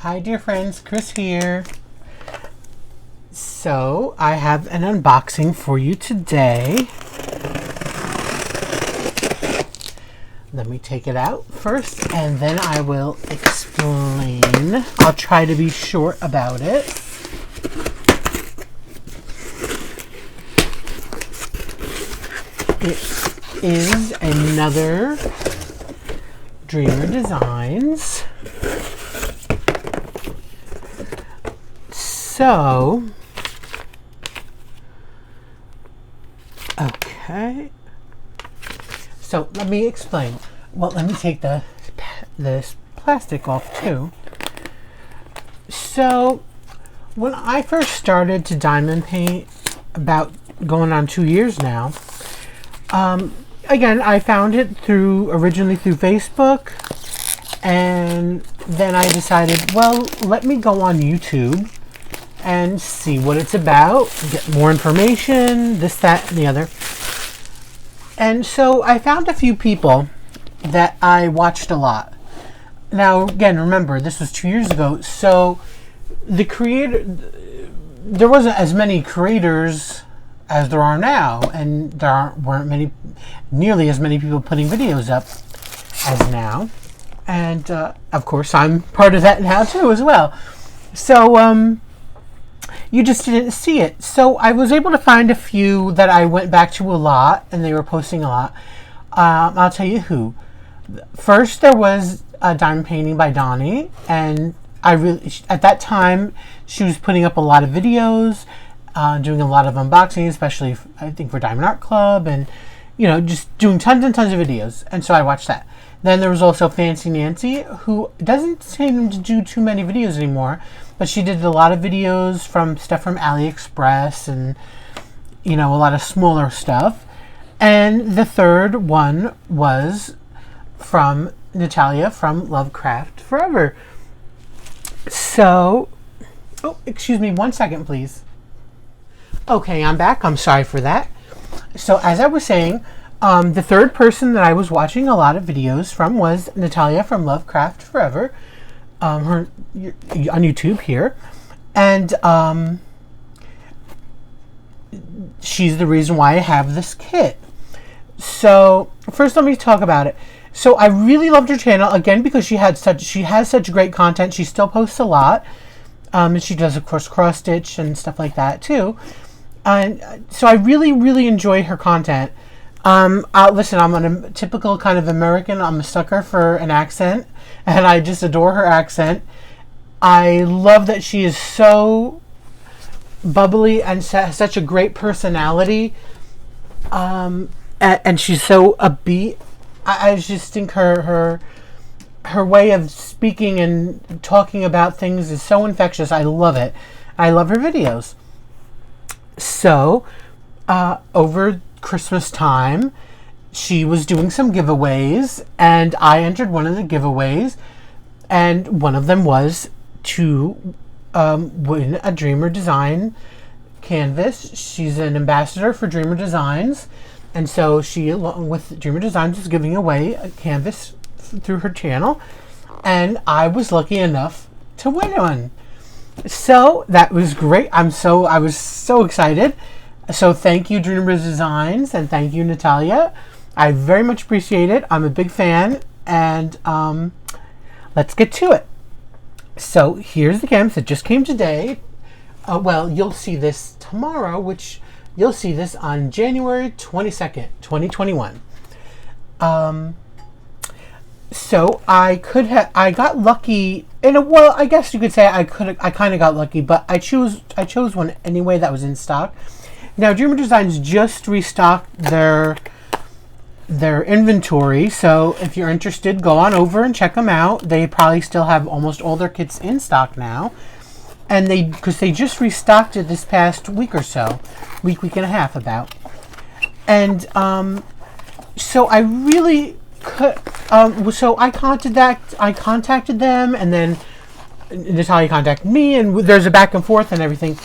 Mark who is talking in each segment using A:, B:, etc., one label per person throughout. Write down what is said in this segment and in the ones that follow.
A: Hi dear friends, Chris here. So I have an unboxing for you today. Let me take it out first and then I will explain. I'll try to be short about it. It is another Dreamer Designs. So, okay. So let me explain. Well, let me take this plastic off too. So, when I first started to diamond paint, about going on 2 years now, again, I found it originally through Facebook, and then I decided, well, let me go on YouTube and see what it's about, get more information, this, that, and the other. And so I found a few people that I watched a lot. Now, again, remember, this was 2 years ago, so there wasn't as many creators as there are now, and there weren't nearly as many people putting videos up as now. And of course, I'm part of that now too as well. So you just didn't see it. So I was able to find a few that I went back to a lot, and they were posting a lot. I'll tell you who. First, there was a diamond painting by Donnie, and at that time, she was putting up a lot of videos, doing a lot of unboxing, especially I think for Diamond Art Club, and just doing tons and tons of videos. And so I watched that. Then there was also Fancy Nancy, who doesn't seem to do too many videos anymore, but she did a lot of videos stuff from AliExpress and a lot of smaller stuff. And the third one was from Nataliya from Lovecraftforever. So, oh, excuse me 1 second, please. Okay, I'm back. I'm sorry for that. So, as I was saying, the third person that I was watching a lot of videos from was Nataliya from Lovecraftforever, her on YouTube here, and she's the reason why I have this kit. So first, let me talk about it. So I really loved her channel again because she has such great content. She still posts a lot, and she does, of course, cross stitch and stuff like that too. And so I really enjoy her content. Listen, I'm a typical kind of American. I'm a sucker for an accent, and I just adore her accent. I love that she is so bubbly and has such a great personality, and she's so upbeat. I just think her way of speaking and talking about things is so infectious. I love it. I love her videos. So, over Christmas time, she was doing some giveaways, and I entered one of the giveaways, and one of them was to win a Dreamer Design canvas. She's an ambassador for Dreamer Designs, and so she, along with Dreamer Designs, is giving away a canvas through her channel, and I was lucky enough to win one. So that was great. I was so excited. So thank you, Dreamer Designs, and thank you, Nataliya. I very much appreciate it. I'm a big fan, and let's get to it. So here's the canvas that just came today. Well, you'll see this tomorrow, which you'll see this on January 22nd, 2021. So I got lucky. Well, I guess you could say I kind of got lucky, but I chose one anyway that was in stock. Now, Dreamer Designs just restocked their inventory, so if you're interested, go on over and check them out. They probably still have almost all their kits in stock now, and because they just restocked it this past week or so, week and a half about. And so I really could. So I contacted them, and then Nataliya contacted me, and there's a back and forth and everything.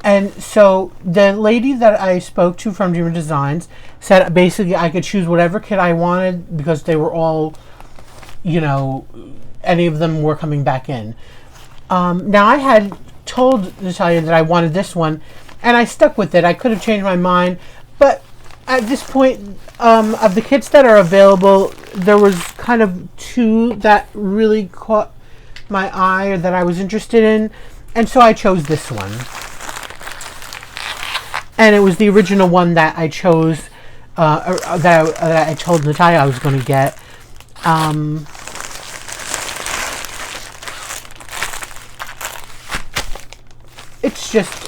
A: And so the lady that I spoke to from Dreamer Designs said basically I could choose whatever kit I wanted because they were all, any of them were coming back in. Now I had told Nataliya that I wanted this one, and I stuck with it. I could have changed my mind, but at this point, of the kits that are available, there was kind of two that really caught my eye or that I was interested in, and so I chose this one. And it was the original one that I chose, that I told Nataliya I was going to get.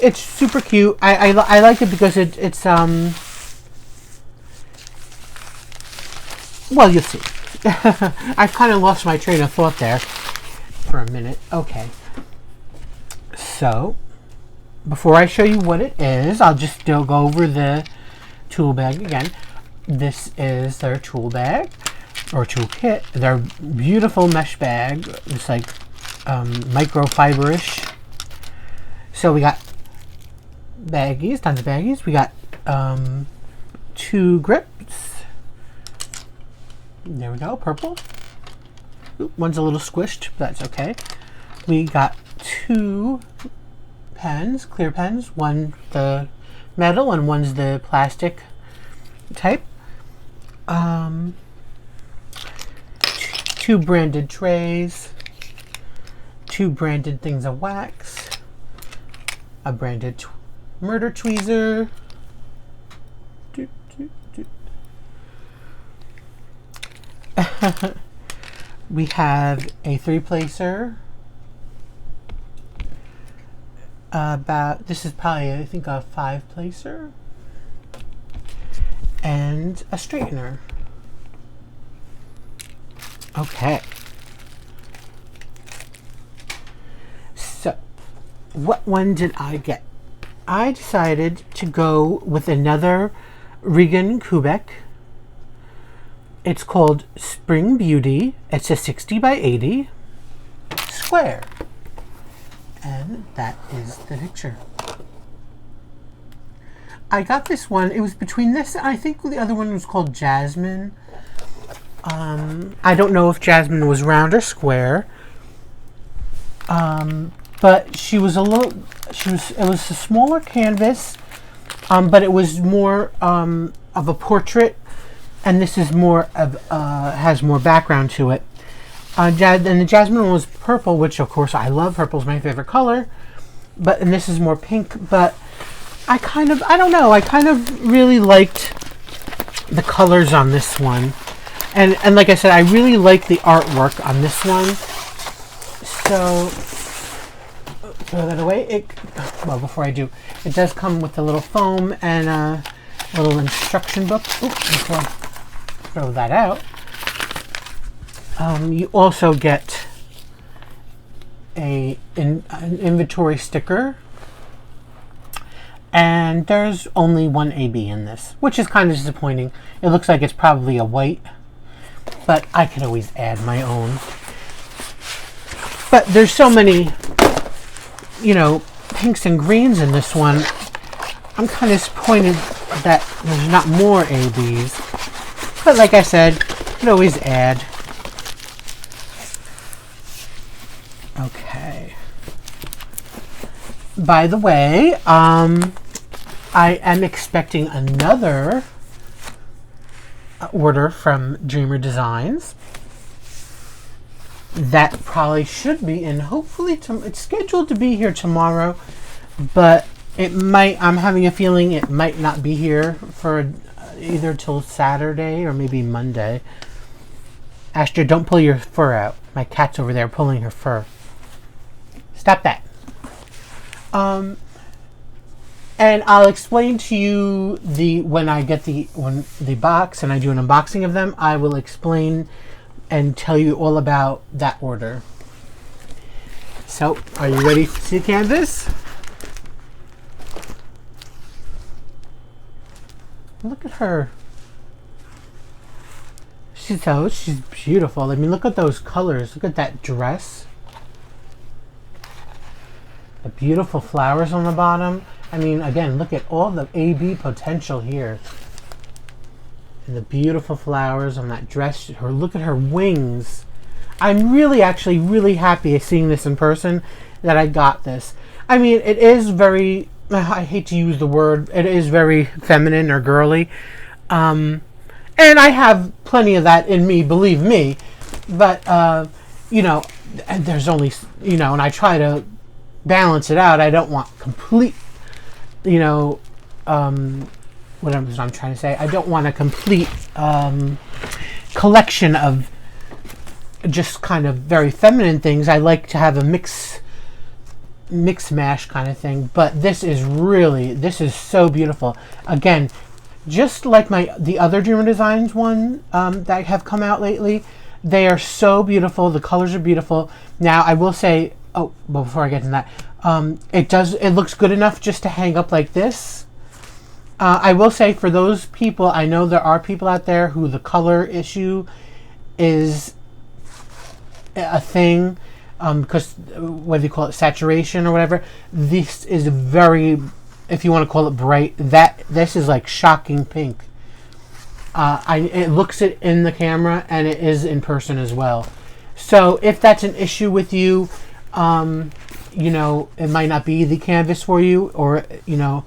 A: It's super cute. I like it because it's well, you'll see. I kind of lost my train of thought there for a minute. Okay. So, before I show you what it is, I'll just still go over the tool bag again. This is their tool bag, or tool kit. Their beautiful mesh bag. It's like microfiber-ish. So we got baggies, tons of baggies. We got 2 grips. There we go, purple. Ooh, one's a little squished, but that's okay. We got 2 pens, clear pens. One the metal and one's the plastic type. 2 branded trays. 2 branded things of wax. A branded murder tweezer. We have a 3-placer. This is probably, I think, a 5-placer. And a straightener. Okay. So, what one did I get? I decided to go with another Regan Kubek. It's called Spring Beauty. It's a 60 by 80 square. And that is the picture. I got this one. It was between this and I think the other one was called Jasmine. I don't know if Jasmine was round or square. But it was a smaller canvas, but it was more of a portrait, and this is more of has more background to it. And the Jasmine one was purple, which of course I love. Purple's my favorite color, and this is more pink. But I don't know. I kind of really liked the colors on this one, and like I said, I really like the artwork on this one. So throw that away. Well, before I do, it does come with a little foam and a little instruction book. Oops, before I throw that out. You also get an inventory sticker, and there's only one AB in this, which is kind of disappointing. It looks like it's probably a white, but I could always add my own. But there's so many, pinks and greens in this one. I'm kind of disappointed that there's not more ABs. But like I said, you could always add. Okay. By the way, I am expecting another order from Dreamer Designs. That probably should be in, hopefully, it's scheduled to be here tomorrow, but I'm having a feeling it might not be here for either till Saturday or maybe Monday. Astrid, don't pull your fur out. My cat's over there pulling her fur. Stop that. And I'll explain to you when I get the box and I do an unboxing of them, I will explain and tell you all about that order. So, are you ready to see the canvas? Look at her. She's beautiful. I mean, look at those colors. Look at that dress. The beautiful flowers on the bottom. I mean, again, look at all the AB potential here. And the beautiful flowers on that dress. Look at her wings. I'm actually really happy seeing this in person. that I got this. I mean, it is very, I hate to use the word, it is very feminine or girly. And I have plenty of that in me, believe me. But, you know, and there's only, you know, and I try to balance it out. I don't want complete, you know, what I'm trying to say. I don't want a complete collection of just kind of very feminine things. I like to have a mix mash kind of thing. But this is so beautiful. Again, just like the other Dreamer Designs one that have come out lately, they are so beautiful. The colors are beautiful. Now I will say, before I get to that, it looks good enough just to hang up like this. I will say, for those people, I know there are people out there who the color issue is a thing, because whether you call it saturation or whatever, this is very, if you want to call it bright, this is like shocking pink. It looks it in the camera, and it is in person as well. So if that's an issue with you, you know, it might not be the canvas for you, or, you know,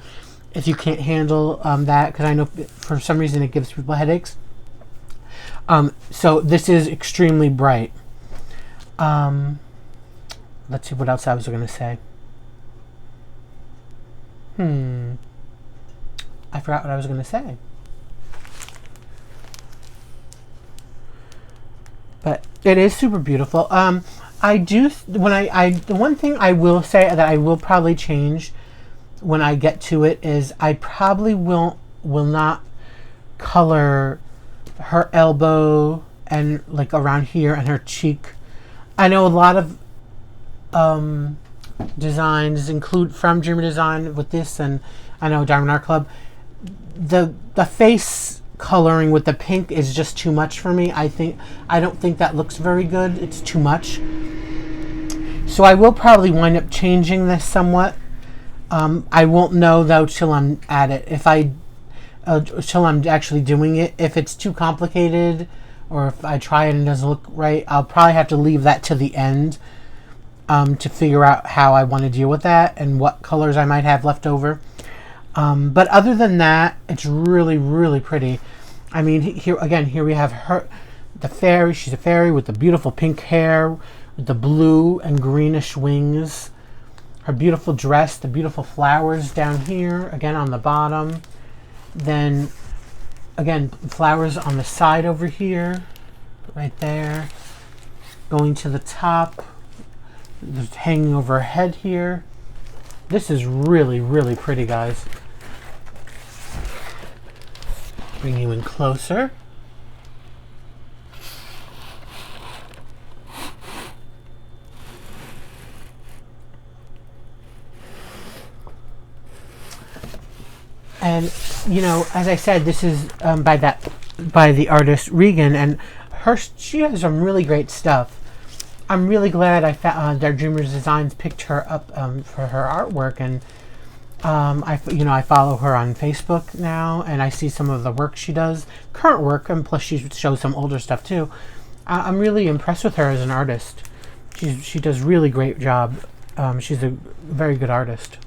A: if you can't handle that, because I know for some reason it gives people headaches. So this is extremely bright. Let's see what else I was going to say. I forgot what I was going to say. But it is super beautiful. I do, the one thing I will say that I will probably change when I get to it is I probably will not color her elbow and like around here and her cheek. I know a lot of designs include from Dreamer Design with this, and I know Diamond Art Club, the face coloring with the pink is just too much for me. I don't think that looks very good. It's too much. So I will probably wind up changing this somewhat. I won't know though till I'm at it. Till I'm actually doing it. If it's too complicated, or if I try it and it doesn't look right, I'll probably have to leave that to the end to figure out how I want to deal with that and what colors I might have left over. But other than that, it's really, really pretty. I mean, here we have the fairy. She's a fairy with the beautiful pink hair, with the blue and greenish wings. Her beautiful dress, the beautiful flowers down here, again on the bottom. Then, again, flowers on the side over here, right there. Going to the top, hanging over her head here. This is really, really pretty, guys. Bring you in closer. And, you know, as I said, this is by the artist Regan, and she has some really great stuff. I'm really glad I found that Dreamer's Designs picked her up for her artwork, and I follow her on Facebook now, and I see some of the work she does, current work, and plus she shows some older stuff too. I'm really impressed with her as an artist. She does really great job. She's a very good artist.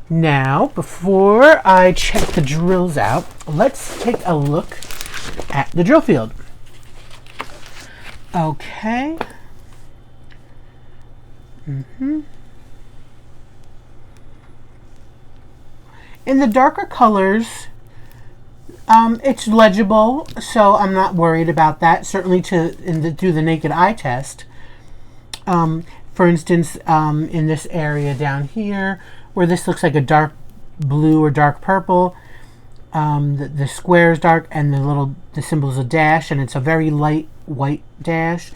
A: Now, before I check the drills out, let's take a look at the drill field. Okay. In the darker colors, it's legible, so I'm not worried about that. Certainly through the naked eye test. For instance, in this area down here, where this looks like a dark blue or dark purple, the square is dark, and the symbol is a dash, and it's a very light white dash.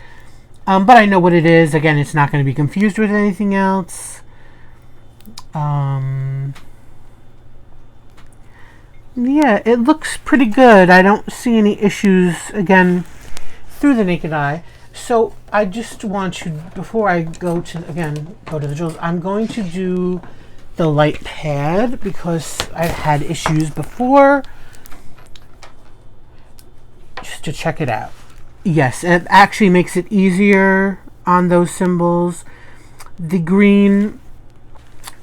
A: But I know what it is. Again, it's not going to be confused with anything else. Yeah, it looks pretty good. I don't see any issues, again, through the naked eye. So I just want to, before I go to the drills, I'm going to do the light pad because I've had issues before, just to check it out. Yes, it actually makes it easier on those symbols. the green,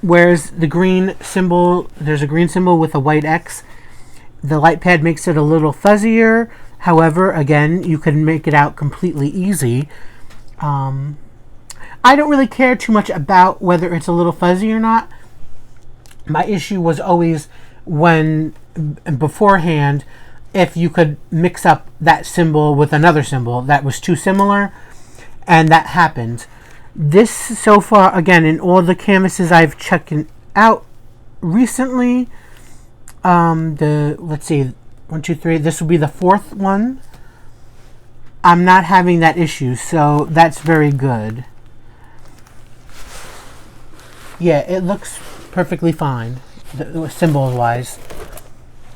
A: whereas the green symbol, there's a green symbol with a white X. The light pad makes it a little fuzzier. However, again, you can make it out completely easy. I don't really care too much about whether it's a little fuzzy or not. My issue was always when, beforehand, if you could mix up that symbol with another symbol that was too similar, and that happened. This, so far, again, in all the canvases I've checked out recently, let's see, 1, 2, 3, this will be the 4th one. I'm not having that issue, so that's very good. Yeah, it looks perfectly fine, symbol wise,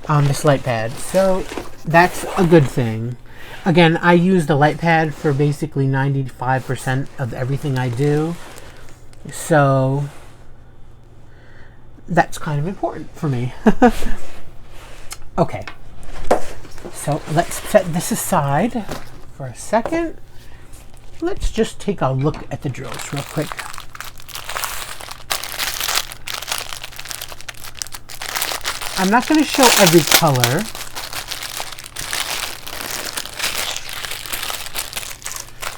A: on this light pad. So that's a good thing. Again, I use the light pad for basically 95% of everything I do. So that's kind of important for me. Okay. So let's set this aside for a second. Let's just take a look at the drills real quick. I'm not going to show every color.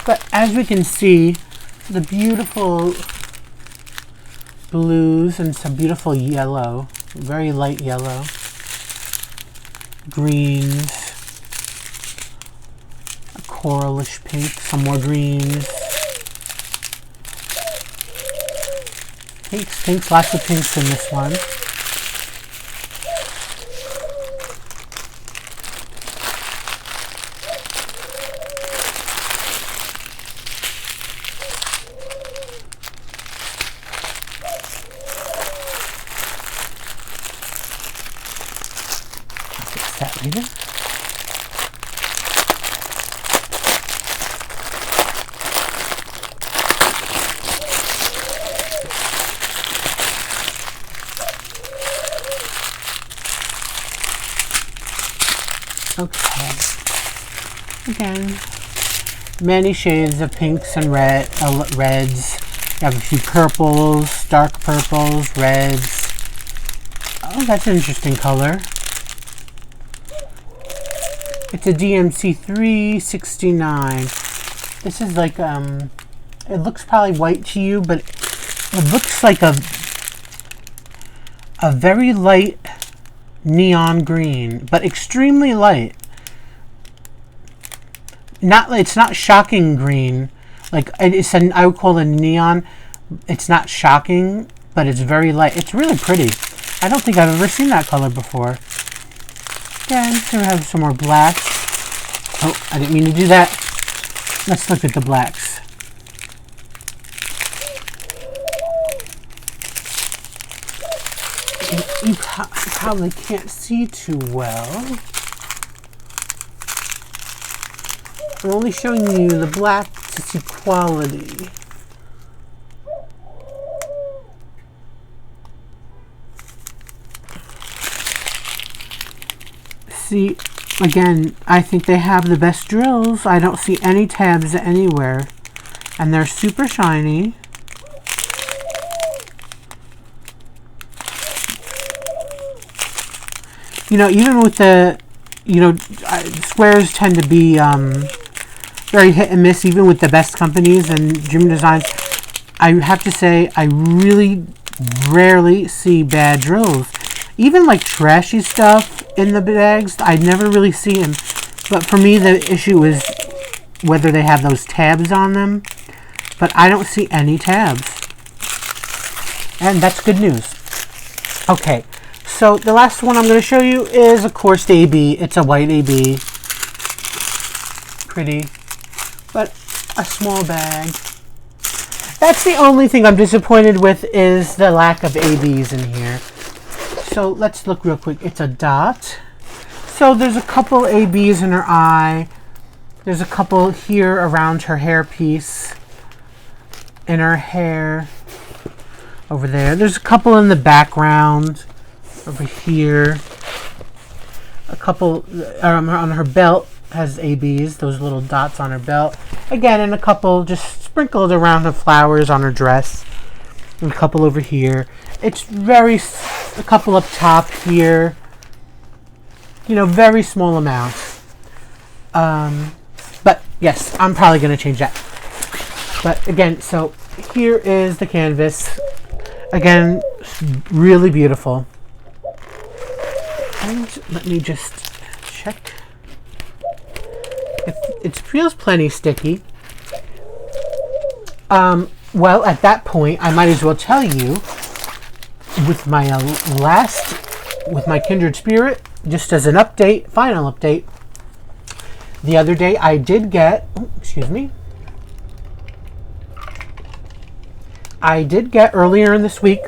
A: But as we can see, the beautiful blues and some beautiful yellow, very light yellow, greens, a coralish pink, some more greens, pinks, lots of pinks in this one. That later. Okay. Again, many shades of pinks and reds. You have a few purples, dark purples, reds. Oh, that's an interesting color. It's a DMC 369. This is like, it looks probably white to you, but it looks like a very light neon green, but extremely light. It's not shocking green. Like, I would call it neon. It's not shocking, but it's very light. It's really pretty. I don't think I've ever seen that color before. Again, here we have some more blacks. Oh, I didn't mean to do that. Let's look at the blacks. You probably can't see too well. I'm only showing you the black to see quality. See, again, I think they have the best drills. I don't see any tabs anywhere. And they're super shiny. You know, even with the, squares tend to be very hit and miss, even with the best companies and Dream Designs. I have to say, I really rarely see bad drills. Even like trashy stuff in the bags, I never really see them. But for me, the issue is whether they have those tabs on them. But I don't see any tabs. And that's good news. Okay, so the last one I'm going to show you is, of course, the AB. It's a white AB. Pretty. But a small bag. That's the only thing I'm disappointed with, is the lack of ABs in here. So let's look real quick. It's a dot. So there's a couple ABs in her eye. There's a couple here around her hairpiece. In her hair. Over there. There's a couple in the background. Over here. A couple on her belt has ABs. Those little dots on her belt. Again, and a couple just sprinkled around the flowers on her dress. And a couple over here. It's a couple up top here. You know, very small amounts. But yes, I'm probably going to change that. But again, so here is the canvas. Again, really beautiful. And let me just check. It feels plenty sticky. Well, at that point, I might as well tell you, with my with my kindred spirit, just as an update, final update, the other day I did get, I did get earlier in this week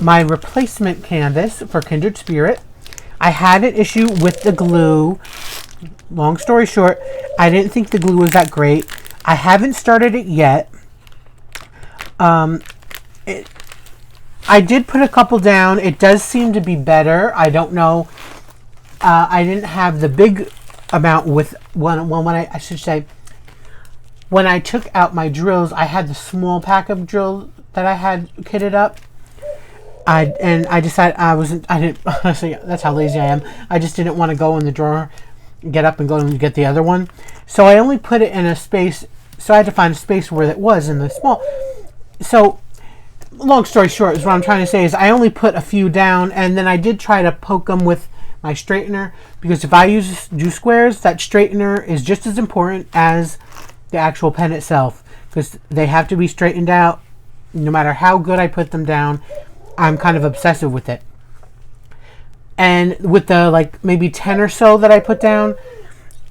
A: my replacement canvas for kindred spirit. I had an issue with the glue. Long story short, I didn't think the glue was that great. I haven't started it yet. I did put a couple down. It does seem to be better. I don't know. I didn't have the big amount with I should say, when I took out my drills, I had the small pack of drills that I had kitted up. I decided honestly, that's how lazy I am. I just didn't want to go in the drawer, get up and go and get the other one. So I only put it in a space, so I had to find a space where it was in the small. So, long story short, is what I'm trying to say is I only put a few down, and then I did try to poke them with my straightener, because if I do squares, that straightener is just as important as the actual pen itself, because they have to be straightened out. No matter how good I put them down, I'm kind of obsessive with it. And with the maybe 10 or so that I put down,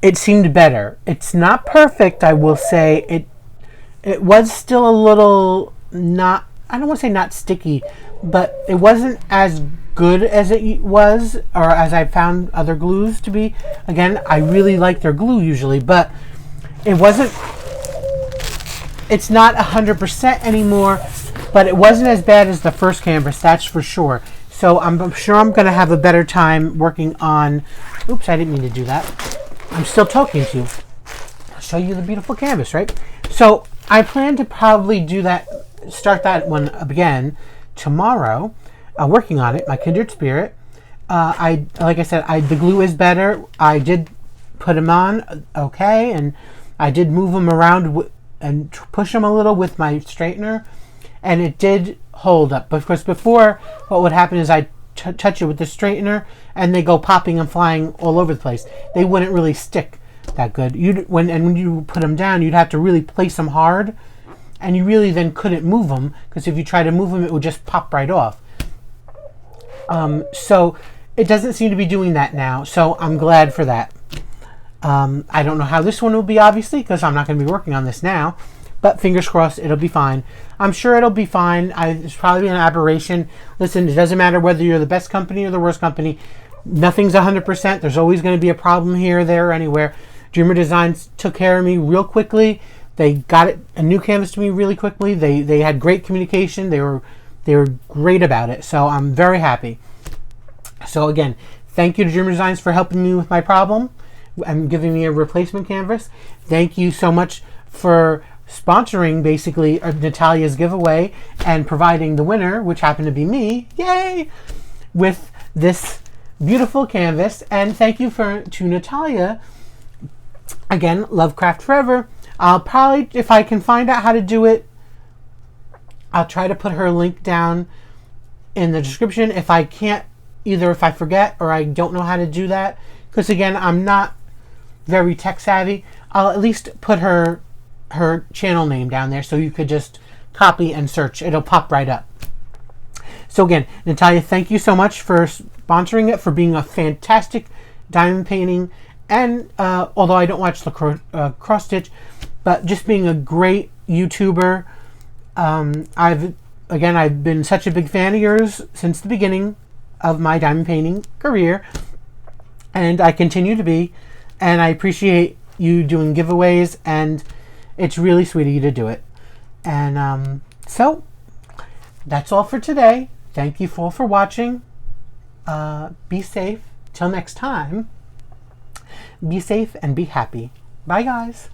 A: it seemed better. It's not perfect, I will say. It was still a little not, I don't want to say not sticky, but it wasn't as good as it was, or as I found other glues to be. Again, I really like their glue usually, but it wasn't, it's not 100% anymore, but it wasn't as bad as the first canvas, that's for sure. So I'm sure I'm going to have a better time working on, oops, I didn't mean to do that. I'm still talking to you. I'll show you the beautiful canvas, right? So I plan to probably start that one again tomorrow. Working on it, my kindred spirit. Like I said, the glue is better. I did put them on, okay, and I did move them around and push them a little with my straightener, and it did hold up. But of course, before, what would happen is I touch it with the straightener, and they go popping and flying all over the place. They wouldn't really stick that good. When you put them down, you'd have to really place them hard, and you really then couldn't move them, because if you try to move them, it would just pop right off. So it doesn't seem to be doing that now, so I'm glad for that. I don't know how this one will be, obviously, because I'm not going to be working on this now, but fingers crossed it'll be fine. I'm sure it'll be fine. It's probably an aberration. Listen, it doesn't matter whether you're the best company or the worst company. Nothing's 100%. There's always going to be a problem here, there, or anywhere. Dreamer Designs took care of me real quickly. They got a new canvas to me really quickly. They had great communication. They were great about it, so I'm very happy. So again, thank you to Dreamer Designs for helping me with my problem and giving me a replacement canvas. Thank you so much for sponsoring basically Nataliya's giveaway and providing the winner, which happened to be me, yay, with this beautiful canvas. And thank you to Nataliya, again, Lovecraftforever. I'll probably, if I can find out how to do it, I'll try to put her link down in the description. If I can't, either if I forget or I don't know how to do that, because again, I'm not very tech savvy, I'll at least put her channel name down there so you could just copy and search. It'll pop right up. So again, Nataliya, thank you so much for sponsoring it, for being a fantastic diamond painting, and although I don't watch the cross stitch, but just being a great YouTuber. I've been such a big fan of yours since the beginning of my diamond painting career, and I continue to be, and I appreciate you doing giveaways, and it's really sweet of you to do it. And so that's all for today. Thank you all for watching. Be safe. Till next time, be safe and be happy. Bye, guys.